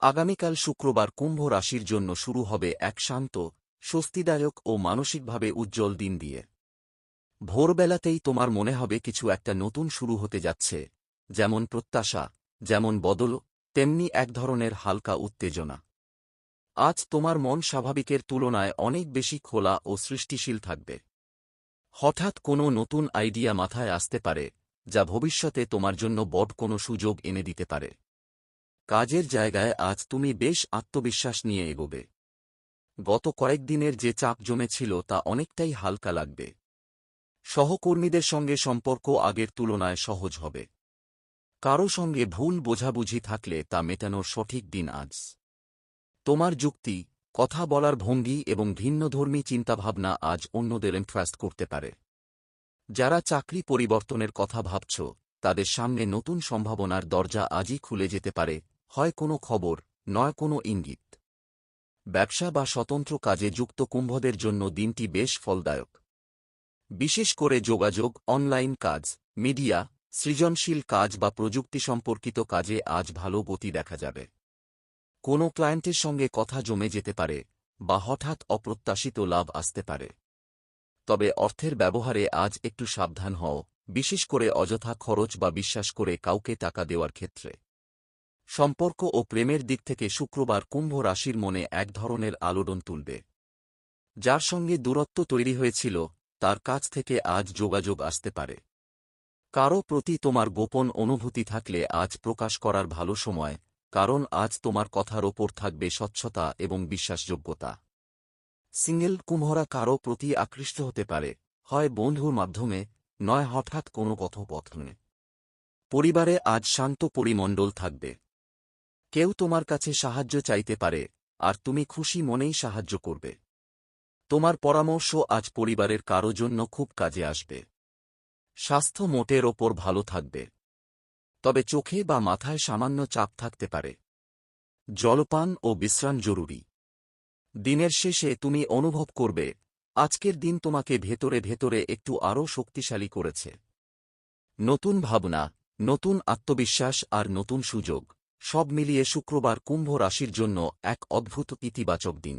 আগামীকাল শুক্রবার কুম্ভ রাশির জন্য শুরু হবে এক শান্ত, স্বস্তিদায়ক ও মানসিকভাবে উজ্জ্বল দিন দিয়ে। ভোরবেলাতেই তোমার মনে হবে কিছু একটা নতুন শুরু হতে যাচ্ছে, যেমন প্রত্যাশা, যেমন বদল, তেমনি এক ধরনের হালকা উত্তেজনা। আজ তোমার মন স্বাভাবিকের তুলনায় অনেক বেশি খোলা ও সৃষ্টিশীল থাকবে। হঠাৎ কোনো নতুন আইডিয়া মাথায় আসতে পারে, যা ভবিষ্যতে তোমার জন্য বড় কোনো সুযোগ এনে দিতে পারে। কাজের জায়গায় আজ তুমি বেশ আত্মবিশ্বাস নিয়ে এগোবে। গত কয়েকদিনের যে চাপ জমেছিল তা অনেকটাই হালকা লাগবে। সহকর্মীদের সঙ্গে সম্পর্ক আগের তুলনায় সহজ হবে। কারও সঙ্গে ভুল বোঝাবুঝি থাকলে তা মেটানোর সঠিক দিন আজ। তোমার যুক্তি, কথা বলার ভঙ্গি এবং ভিন্নধর্মী চিন্তাভাবনা আজ অন্যদের ইমপ্রেস করতে পারে। যারা চাকরি পরিবর্তনের কথা ভাবছ, তাদের সামনে নতুন সম্ভাবনার দরজা আজই খুলে যেতে পারে, হয় কোনো খবর, নয় কোনো ইঙ্গিত। ব্যবসা বা স্বতন্ত্র কাজে যুক্ত কুম্ভদের জন্য দিনটি বেশ ফলদায়ক। বিশেষ করে যোগাযোগ, অনলাইন কাজ, মিডিয়া, সৃজনশীল কাজ বা প্রযুক্তি সম্পর্কিত কাজে আজ ভালো গতি দেখা যাবে। কোনো ক্লায়েন্টের সঙ্গে কথা জমে যেতে পারে, বা হঠাৎ অপ্রত্যাশিত লাভ আসতে পারে। তবে অর্থের ব্যবহারে আজ একটু সাবধান হও, বিশেষ করে অযথা খরচ বা বিশ্বাস করে কাউকে টাকা দেওয়ার ক্ষেত্রে। সম্পর্ক ও প্রেমের দিক থেকে শুক্রবার কুম্ভ রাশির মনে এক ধরনের আলোড়ন তুলবে। যার সঙ্গে দূরত্ব তৈরি হয়েছিল, তার কাছ থেকে আজ যোগাযোগ আসতে পারে। কারও প্রতি তোমার গোপন অনুভূতি থাকলে আজ প্রকাশ করার ভালো সময়, কারণ আজ তোমার কথার ওপর থাকবে স্বচ্ছতা এবং বিশ্বাসযোগ্যতা। সিঙ্গেল কুম্ভরা কারও প্রতি আকৃষ্ট হতে পারে, হয় বন্ধুর মাধ্যমে, নয় হঠাৎ কোনো কথোপকথনে। পরিবারে আজ শান্ত পরিমণ্ডল থাকবে। কেউ তোমার কাছে সাহায্য চাইতে পারে, আর তুমি খুশি মনেই সাহায্য করবে। তোমার পরামর্শ আজ পরিবারের কারো জন্য খুব কাজে আসবে। স্বাস্থ্য মোটের ওপর ভালো থাকবে, তবে চোখে বা মাথায় সামান্য চাপ থাকতে পারে। জলপান ও বিশ্রাম জরুরি। দিনের শেষে তুমি অনুভব করবে, আজকের দিন তোমাকে ভেতরে ভেতরে একটু আরও শক্তিশালী করেছে। নতুন ভাবনা, নতুন আত্মবিশ্বাস আর নতুন সুযোগ, সব মিলিয়ে শুক্রবার কুম্ভ রাশির জন্য এক অদ্ভুত ইতিবাচক দিন।